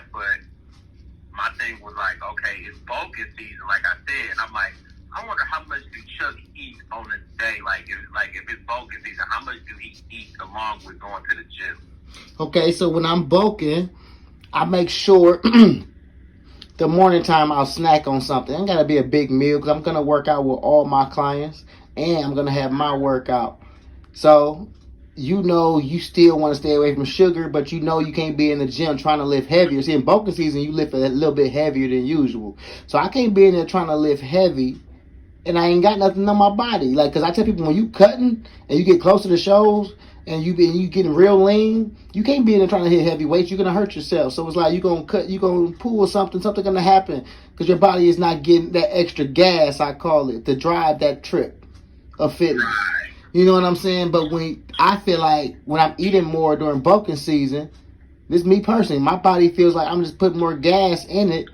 that, but my thing was like, okay, it's bulking season, like I said, and I'm like, I wonder how much do Chuck eat on a day, like if it's bulking season, how much do he eat along with going to the gym? Okay, so when I'm bulking, I make sure the morning time I'll snack on something. It ain't gotta be a big meal because I'm gonna work out with all my clients and I'm gonna have my workout. So you still want to stay away from sugar, but you can't be in the gym trying to lift heavier. See, in bulking season, you lift a little bit heavier than usual. So I can't be in there trying to lift heavy and I ain't got nothing on my body. Like, cause I tell people when you cutting and you get close to the shows and you getting real lean, you can't be in there trying to hit heavy weights. You're gonna hurt yourself. So it's like you gonna pull something gonna happen because your body is not getting that extra gas. I call it to drive that trip of fitness. You know what I'm saying? But I feel like when I'm eating more during bulking season, this is me personally, my body feels like I'm just putting more gas in it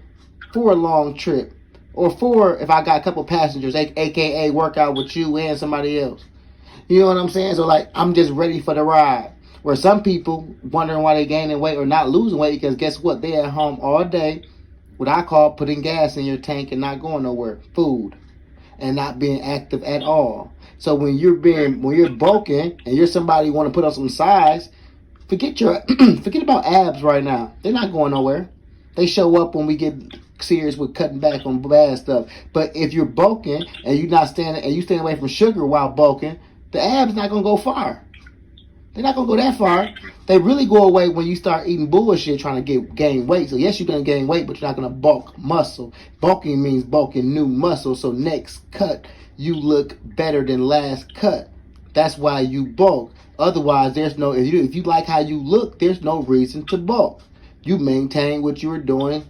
for a long trip. Or for if I got a couple passengers, aka work out with you and somebody else. You know what I'm saying? So like I'm just ready for the ride. Where some people wondering why they gaining weight or not losing weight because guess what? They at home all day. What I call putting gas in your tank and not going nowhere. Food. And not being active at all. So when you're bulking and you're somebody who want to put on some size, forget about abs right now. They're not going nowhere. They show up when we get serious with cutting back on bad stuff. But if you're bulking and you staying away from sugar while bulking, the abs not gonna go far. They're not gonna go that far. They really go away when you start eating bullshit trying to gain weight. So yes, you're gonna gain weight, but you're not gonna bulk muscle. Bulking means bulking new muscle. So next cut, you look better than last cut. That's why you bulk. Otherwise, if you like how you look, there's no reason to bulk. You maintain what you were doing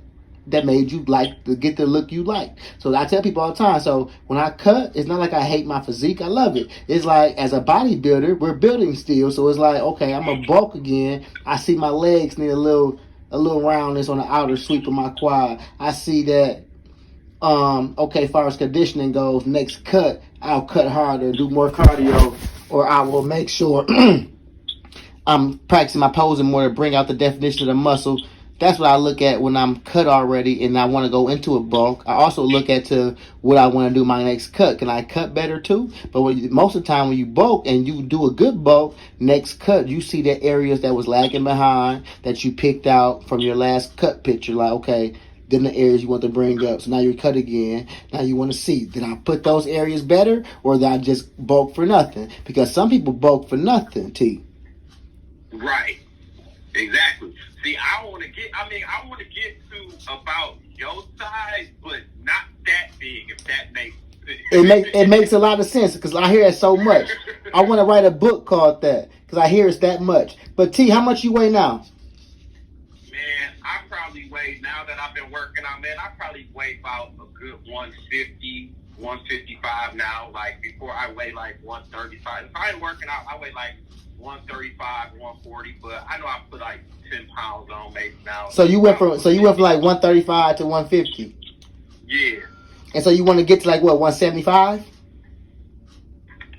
that made you like to get the look you like. So I tell people all the time, so when I cut, it's not like I hate my physique. I love it. It's like as a bodybuilder, we're building still. So it's like, okay, I'm a bulk again. I see my legs need a little roundness on the outer sweep of my quad. I see that okay, as far as conditioning goes, next cut, I'll cut harder, do more cardio, or I will make sure I'm practicing my posing more to bring out the definition of the muscle. That's what I look at when I'm cut already and I want to go into a bulk. I also look at to what I want to do my next cut. Can I cut better too? But most of the time when you bulk and you do a good bulk, next cut, you see the areas that was lagging behind that you picked out from your last cut picture. Like, okay, then the areas you want to bring up. So now you're cut again. Now you want to see, did I put those areas better or did I just bulk for nothing? Because some people bulk for nothing, T. Right. Exactly. See, I want to get to about your size, but not that big, if that makes sense. It makes a lot of sense because I hear it so much. I want to write a book called that because I hear it's that much. But T, how much you weigh now? Man, I probably weigh, now that I've been working out, man, I probably weigh about a good 150, 155 now. Like before I weigh like 135. If I ain't working out, I weigh like 135, 140, but I know I put like 10 pounds on maybe now. So you went from like 135 to 150. Yeah. And so you want to get to like what, 175?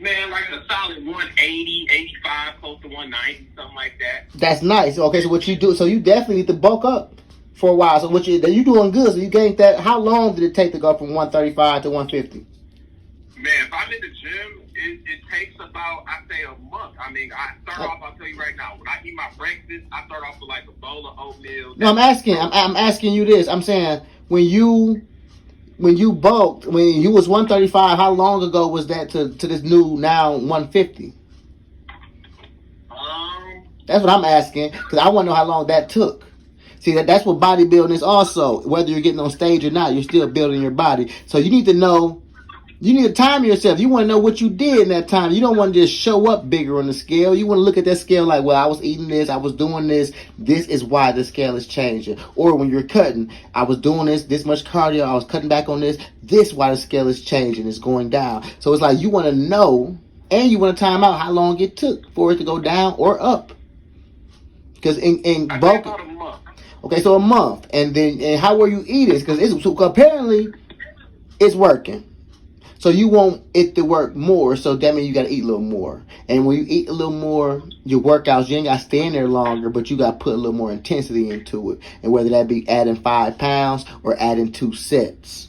Man, like a solid 180, 85, close to 190, something like that. That's nice. Okay, so what you do? So you definitely need to bulk up for a while. So you doing good. So you gained that. How long did it take to go from 135 to 150? Man, if I'm in the gym, it takes about, I say, a month. I mean, I start off, I'll tell you right now, when I eat my breakfast, I start off with like a bowl of oatmeal. No, I'm asking you this. I'm saying, when you bulked, when you was 135, how long ago was that to this new now 150? That's what I'm asking, because I want to know how long that took. See, that's what bodybuilding is also. Whether you're getting on stage or not, you're still building your body. So you need to know, you need to time yourself. You want to know what you did in that time. You don't want to just show up bigger on the scale. You want to look at that scale like, well, I was eating this, I was doing this. This is why the scale is changing. Or when you're cutting, I was doing this much cardio, I was cutting back on this. This why the scale is changing, it's going down. So it's like you want to know, and you want to time out how long it took for it to go down or up. Because in bulk, okay, so a month, and how were you eating? Because apparently it's working. So you want it to work more, so that means you got to eat a little more. And when you eat a little more, your workouts, you ain't got to stay in there longer, but you got to put a little more intensity into it. And whether that be adding 5 pounds or adding 2 sets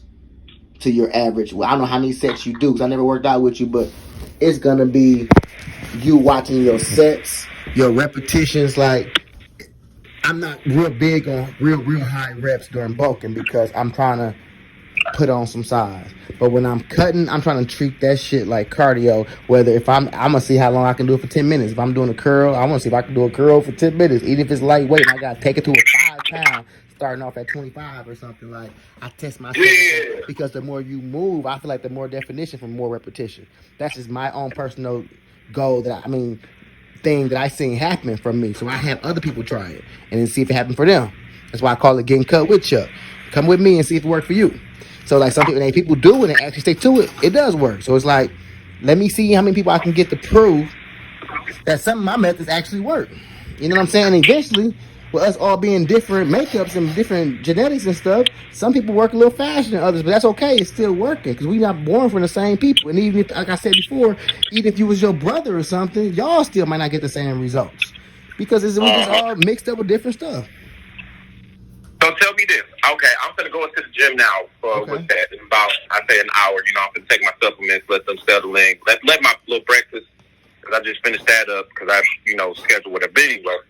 to your average. Well, I don't know how many sets you do because I never worked out with you, but it's going to be you watching your sets, your repetitions. Like, I'm not real big on real high reps during bulking because I'm trying to put on some size. But when I'm cutting, I'm trying to treat that shit like cardio. Whether if I'm gonna see how long I can do it for 10 minutes. If I'm doing a curl, I want to see if I can do a curl for 10 minutes. Even if it's lightweight, and I gotta take it to a 5 pound, starting off at 25 or something. Like, I test myself because the more you move, I feel like the more definition from more repetition. That's just my own personal goal. Thing that I seen happening from me. So I have other people try it and then see if it happened for them. That's why I call it getting cut with Chuck. Come with me and see if it worked for you. So like some people do it and actually stick to it. It does work. So it's like, let me see how many people I can get to prove that some of my methods actually work. You know what I'm saying? And eventually, with us all being different makeups and different genetics and stuff, some people work a little faster than others, but that's okay. It's still working because we're not born from the same people. And even if, like I said before, even if you was your brother or something, y'all still might not get the same results because we just all mixed up with different stuff. So tell me this. Okay, I'm going to go into the gym now with that. In about, I say, an hour. You know, I'm going to take my supplements, let them settle in. Let my little breakfast, because I just finished that up because I, scheduled with a big work.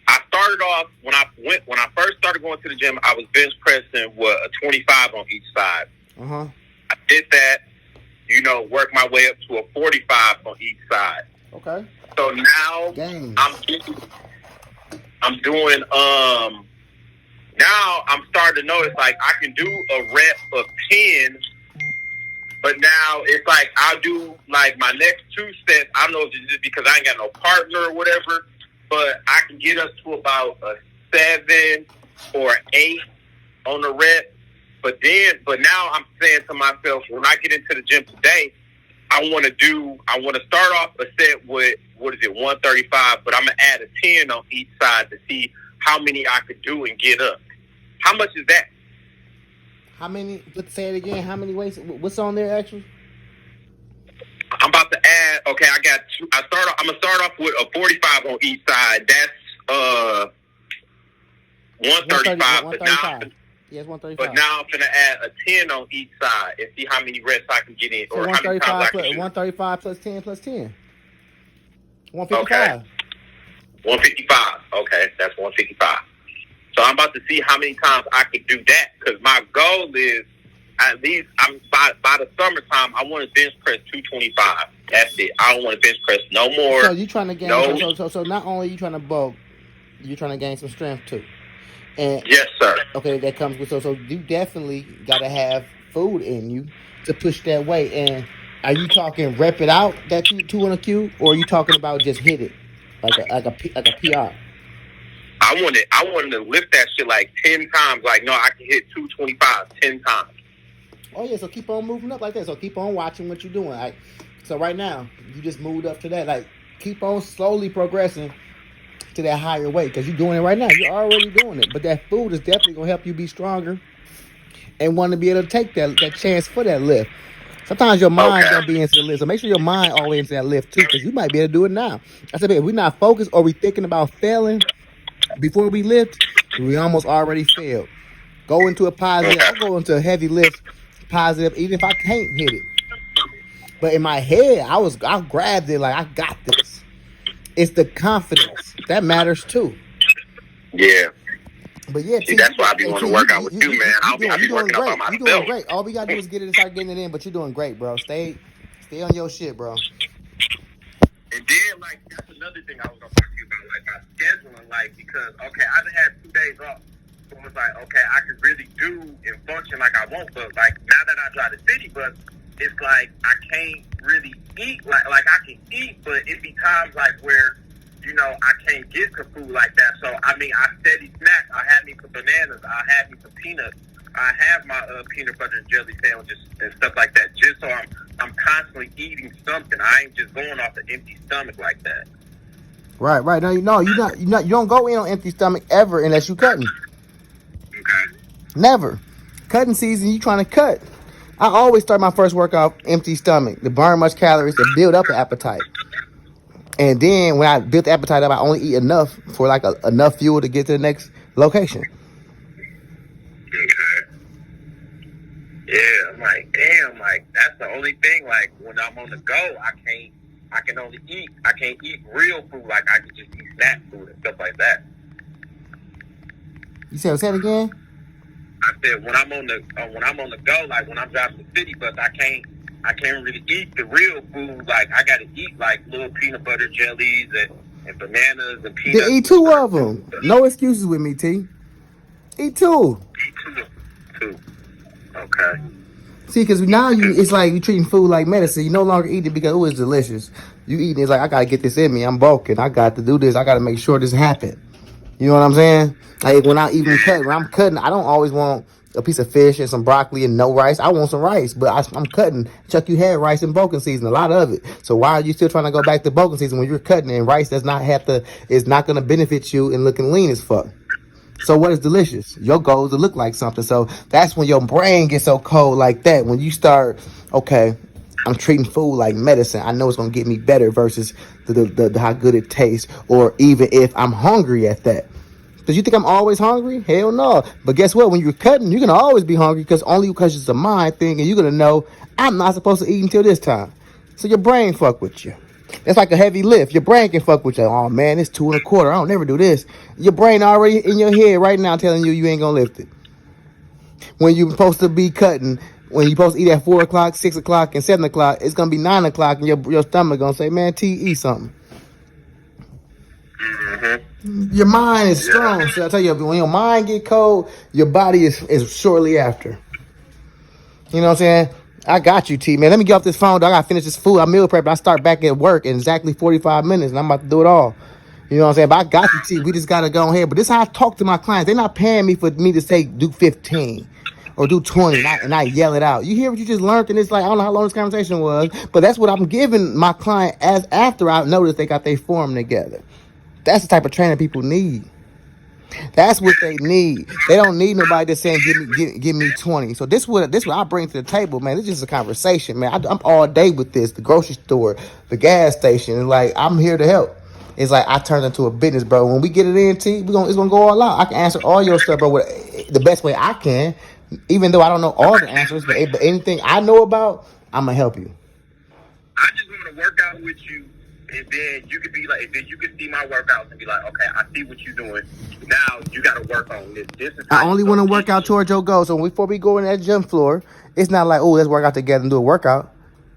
I started off, when I first started going to the gym, I was bench pressing with a 25 on each side. Uh-huh. I did that, work my way up to a 45 on each side. Okay. So now I'm doing, now I'm starting to notice, like, I can do a rep of 10, but now it's like I'll do, like, my next 2 sets. I don't know if it's just because I ain't got no partner or whatever, but I can get us to about a 7 or 8 on the rep. But now I'm saying to myself, when I get into the gym today, I want to start off a set with, 135, but I'm going to add a 10 on each side to see how many I could do and get up. How much is that? How many? Let's say it again. How many weights? What's on there actually? I'm about to add. Okay, I got 2. I'm gonna start off with a 45 on each side. That's 135. 135. Yes, 135. But now I'm gonna add a 10 on each side and see how many reps I can get in, so or how many times I can do. 135 plus 10 plus 10. 155. Okay. 155. Okay, that's 155. So I'm about to see how many times I could do that, because my goal is at least by the summertime I want to bench press 225. That's it. I don't want to bench press no more. So you trying to gain? So not only you trying to bulk, you're trying to gain some strength too. And yes, sir. Okay, that comes with so you definitely got to have food in you to push that weight. And are you talking rep it out that 2 on a Q, or are you talking about just hit it like a PR? I wanted to lift that shit like 10 times. Like, no, I can hit 225 10 times. Oh, yeah, so keep on moving up like that. So keep on watching what you're doing. Like, so right now, you just moved up to that. Like, keep on slowly progressing to that higher weight, because you're doing it right now. You're already doing it. But that food is definitely going to help you be stronger and want to be able to take that chance for that lift. Sometimes your mind going to be into the lift. So make sure your mind always into that lift, too, because you might be able to do it now. I said, if we're not focused or we're thinking about failing before we lift, we almost already failed. Go into a positive. I'll go into a heavy lift, positive, even if I can't hit it. But in my head, I grabbed it like, I got this. It's the confidence that matters too. Yeah. But yeah, see, that's why I be wanting to work out with you, man. I'll be working out by myself. You're doing great. All we gotta do is get it and start getting it in. But you're doing great, bro. Stay on your shit, bro. And then, like, that's another thing I was gonna talk to you about, like my scheduling, like, because okay, I've had 2 days off, so it's like, okay, I can really do and function like I want, but like now that I drive the city bus, it's like I can't really eat like I can eat, but it be times like where, I can't get to food like that. So I steady snack. I had me some bananas. I had me some peanuts. I have my peanut butter and jelly sandwiches and stuff like that, just so I'm constantly eating something. I ain't just going off an empty stomach like that. Right. No, you don't go in on empty stomach ever unless you cutting. Okay. Never. Cutting season, you trying to cut. I always start my first workout empty stomach to burn much calories to build up an appetite. And then when I build the appetite up, I only eat enough for like enough fuel to get to the next location. Okay. Yeah, I'm like, damn, like that's the only thing. Like when I'm on the go, I can't eat real food. Like I can just eat snack food and stuff like that. You said, say it again? I said when I'm on the go, like when I'm driving the city bus, I can't really eat the real food. Like I gotta eat like little peanut butter jellies and bananas and peanuts. Then eat 2 of them. No excuses with me, T. Eat 2. Eat 2. Okay. See, because now it's like you treating food like medicine. You no longer eat it because it's delicious. You eating it's like, I got to get this in me. I'm bulking. I got to do this. I got to make sure this happen. You know what I'm saying? Like when I'm cutting, I don't always want a piece of fish and some broccoli and no rice. I want some rice, but I'm cutting. Chuck, you had rice in bulking season, a lot of it. So why are you still trying to go back to bulking season when you're cutting and rice is not going to benefit you in looking lean as fuck? So what is delicious? Your goal is to look like something. So that's when your brain gets so cold like that. When you start, okay, I'm treating food like medicine. I know it's going to get me better versus the how good it tastes, or even if I'm hungry at that. Because you think I'm always hungry? Hell no. But guess what? When you're cutting, you're going to always be hungry because it's a mind thing, and you're going to know I'm not supposed to eat until this time. So your brain fuck with you. It's like a heavy lift. Your brain can fuck with you. Oh man, it's 2 1/4. I don't never do this. Your brain already in your head right now telling you ain't gonna lift it. When you're supposed to be cutting, when you're supposed to eat at 4 o'clock, 6 o'clock, and 7 o'clock, it's gonna be 9 o'clock, and your stomach gonna say, "Man, T, eat something." Mm-hmm. Your mind is strong. So I tell you, when your mind get cold, your body is shortly after. You know what I'm saying? I got you, T, man. Let me get off this phone, dog. I gotta finish this food. I meal prep. I start back at work in exactly 45 minutes, and I'm about to do it all. You know what I'm saying? But I got you, T. We just gotta go ahead. But this is how I talk to my clients. They're not paying me for me to say do 15 or do 20, and I yell it out. You hear what you just learned, and it's like, I don't know how long this conversation was, but that's what I'm giving my client as after I notice they got their form together. That's the type of training people need. That's what they need. They don't need nobody that's saying give me 20. So this what I bring to the table, man. It's just a conversation, man. I'm all day with this. The grocery store, the gas station. It's like I'm here to help. It's like I turned into a business, bro. When we get it in, T, it's gonna go all out. I can answer all your stuff, bro, with the best way I can. Even though I don't know all the answers, but anything I know about, I'm gonna help you. I just want to work out with you. And then you could be like, then you could see my workouts and be like, okay, I see what you're doing. Now you got to work on this. I only want to work out towards your goal. So before we go in that gym floor, it's not like, oh, let's work out together and do a workout.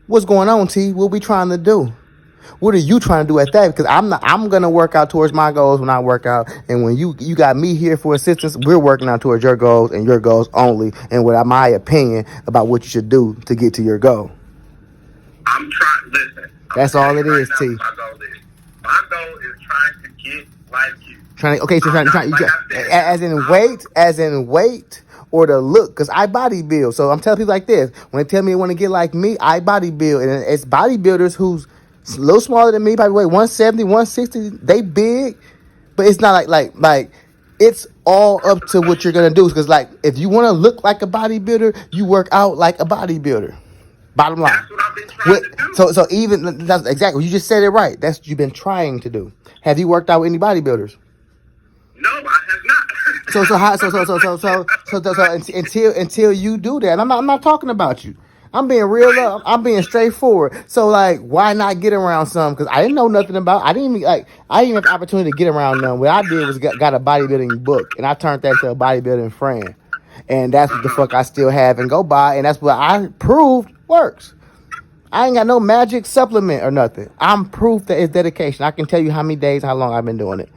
What's going on, T? What we trying to do? What are you trying to do at that? Because I'm gonna work out towards my goals when I work out. And when you got me here for assistance, we're working out towards your goals and your goals only. And with my opinion about what you should do to get to your goal. I'm trying. Listen. That's all it is, T. My goal is trying to get like you. As in weight or the look, because I bodybuild. So I'm telling people like this: when they tell me they want to get like me, I bodybuild, and it's bodybuilders who's a little smaller than me, probably weigh 170, 160. They big, but it's not like it's all up to what you're gonna do. Because like if you want to look like a bodybuilder, you work out like a bodybuilder. Bottom line. That's what I've been trying to do. So even that's exactly, you just said it right. That's what you've been trying to do. Have you worked out with any bodybuilders? No, I have not. So until you do that, I'm not talking about you. I'm being real up. I'm being straightforward. So like, why not get around some? Because I didn't know nothing about. I didn't even have the opportunity to get around them. What I did was got a bodybuilding book, and I turned that into a bodybuilding friend. And that's what the fuck I still have and go by, and that's what I proved works. I ain't got no magic supplement or nothing. I'm proof that it's dedication. I can tell you how many days, how long I've been doing it.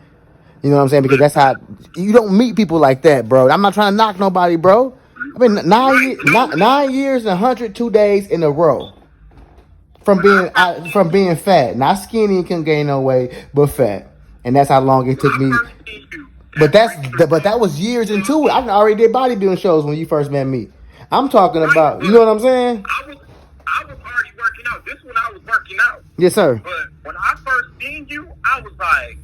You know what I'm saying? Because that's how you don't meet people like that, bro. I'm not trying to knock nobody, bro. I've been 9 years and 102 days in a row from being fat, not skinny and couldn't gain no weight, but fat, and that's how long it took me. But that was years into it. I already did bodybuilding shows when you first met me. I'm talking about, you know what I'm saying? I was already working out. This one I was working out. Yes, sir. But when I first seen you, I was like,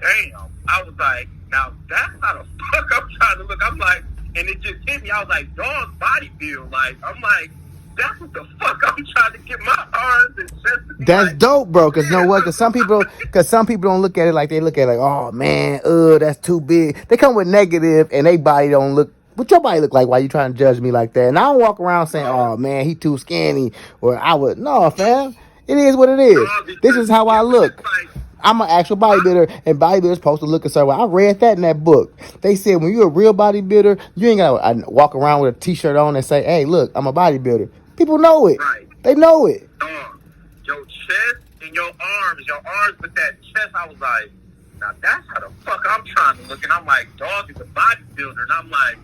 damn. I was like, now that's how the fuck I'm trying to look. I'm like, and it just hit me. I was like, dog body build. Like, I'm like, that's what the fuck I'm trying to get my arms and chest to be That's like, dope, bro. Cause you know what? Cause some people don't look at it like they look at it like, oh man, that's too big. They come with negative, and they body don't look. What your body look like? Why you trying to judge me like that? And I don't walk around saying, oh man, he too skinny, or I would. No, fam. It is what it is. This is how I look. I'm an actual bodybuilder, and bodybuilders supposed to look a certain way. I read that in that book. They said when you're a real bodybuilder, you ain't gotta walk around with a t-shirt on and say, hey, look, I'm a bodybuilder. People know it. Right. They know it. Your chest and your arms with that chest, I was like, now that's how the fuck I'm trying to look. And I'm like, dog is a bodybuilder. And I'm like,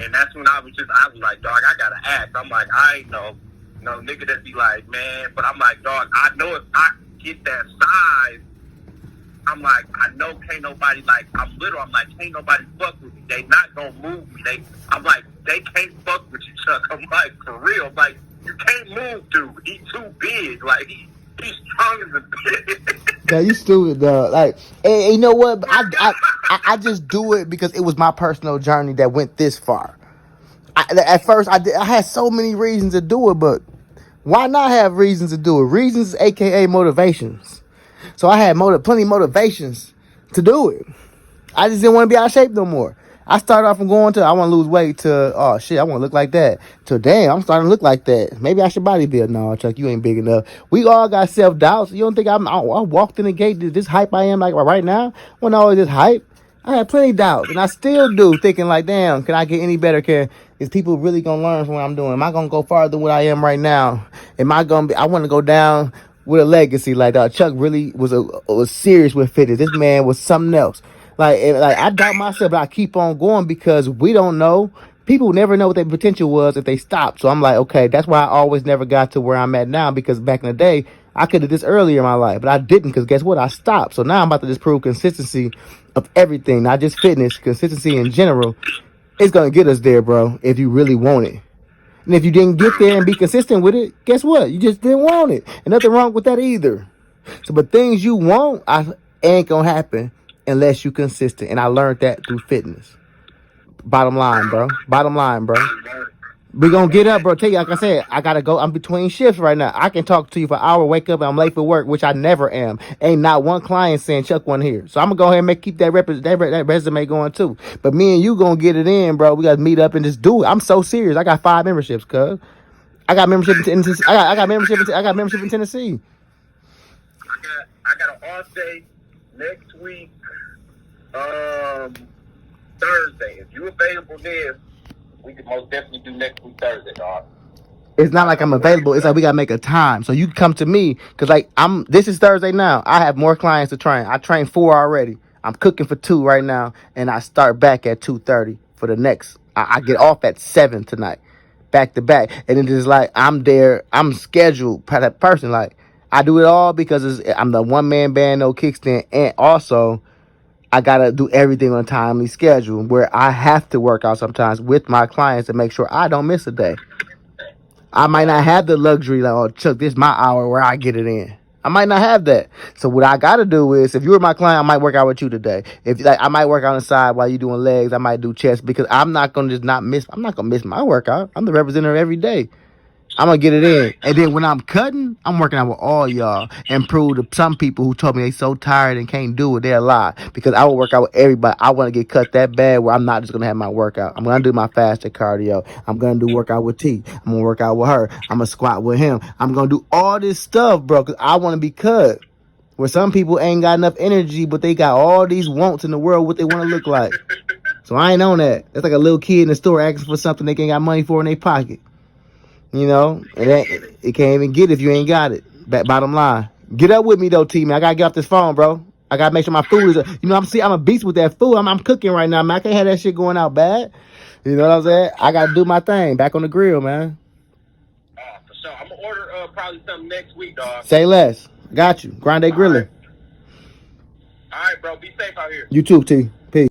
and that's when I was like, dog, I gotta act. I'm like, I ain't no nigga that be like, man. But I'm like, dog, I know if I get that size, I'm like, I know can't nobody, like, I'm like, can't nobody fuck with me. They not gonna move me. I'm like, they can't fuck with you, Chuck. I'm like, for real. I'm like, you can't move, dude. He's too big. Like, he's strong as a bitch. Yeah, you stupid, dog. Like, and you know what? I just do it because it was my personal journey that went this far. At first, I had so many reasons to do it, but why not have reasons to do it? Reasons, aka motivations. So I had plenty of motivations to do it. I just didn't want to be out of shape no more. I started off from going to, I want to lose weight, to, oh shit, I want to look like that. To, damn, I'm starting to look like that. Maybe I should bodybuild. No, Chuck, you ain't big enough. We all got self-doubts. You don't think I walked in the gate, this hype I am like right now? When all this hype, I had plenty of doubts. And I still do, thinking like, damn, can I get any better? Is people really going to learn from what I'm doing? Am I going to go farther than what I am right now? Am I going to be, I want to go down with a legacy. Like, Chuck really was serious with fitness. This man was something else. Like I doubt myself, but I keep on going because we don't know. People never know what their potential was if they stop. So I'm like, okay, that's why I always never got to where I'm at now, because back in the day, I could have did this earlier in my life, but I didn't, because guess what? I stopped. So now I'm about to just prove consistency of everything, not just fitness, consistency in general. It's going to get us there, bro, if you really want it. And if you didn't get there and be consistent with it, guess what? You just didn't want it. And nothing wrong with that either. So, but things you want ain't going to happen unless you consistent. And I learned that through fitness. Bottom line, bro. We gonna get up, bro. Tell you, like I said, I gotta go. I'm between shifts right now. I can talk to you for an hour, wake up, and I'm late for work, which I never am. Ain't not one client saying Chuck one here. So I'm gonna go ahead and keep that resume going too. But me and you gonna get it in, bro. We gotta meet up and just do it. I'm so serious. I got 5 memberships, cuz. I got membership in Tennessee. I got membership in Tennessee. I got an off day next week, Thursday. If you available there, we could most definitely do next week Thursday, dog. It's not like I'm available. It's like we gotta make a time. So you come to me, cause like this is Thursday now. I have more clients to train. I trained 4 already. I'm cooking for 2 right now, and I start back at 2:30 for the next. I get off at 7 tonight, back to back, and it is like I'm there. I'm scheduled by that person. Like I do it all because I'm the one man band, no kickstand, and also I gotta do everything on a timely schedule where I have to work out sometimes with my clients to make sure I don't miss a day. I might not have the luxury like, oh, Chuck, this is my hour where I get it in. I might not have that. So what I gotta do is, if you were my client, I might work out with you today. If like I might work on the side while you're doing legs, I might do chest, because I'm not gonna miss my workout. I'm the representative every day. I'm gonna get it in. And then when I'm cutting, I'm working out with all y'all and prove to some people who told me they so tired and can't do it, they're lie. Because I will work out with everybody. I want to get cut that bad where I'm not just gonna have my workout. I'm gonna do my fasted cardio. I'm gonna do workout with T. I'm gonna work out with her. I'm gonna squat with him. I'm gonna do all this stuff, bro, because I want to be cut. Where some people ain't got enough energy, but they got all these wants in the world, what they want to look like. So I ain't on that. That's like a little kid in the store asking for something they ain't got money for in their pocket. You know, it can't even get it if you ain't got it. Bottom line. Get up with me though, T, man. I gotta get off this phone, bro. I gotta make sure my food is, I'm a beast with that food. I'm cooking right now, man. I can't have that shit going out bad. You know what I'm saying? I gotta do my thing back on the grill, man. For sure. I'm gonna order probably something next week, dog. Say less. Got you. Grande Grilling. All right, bro. Be safe out here. You too, T. Peace.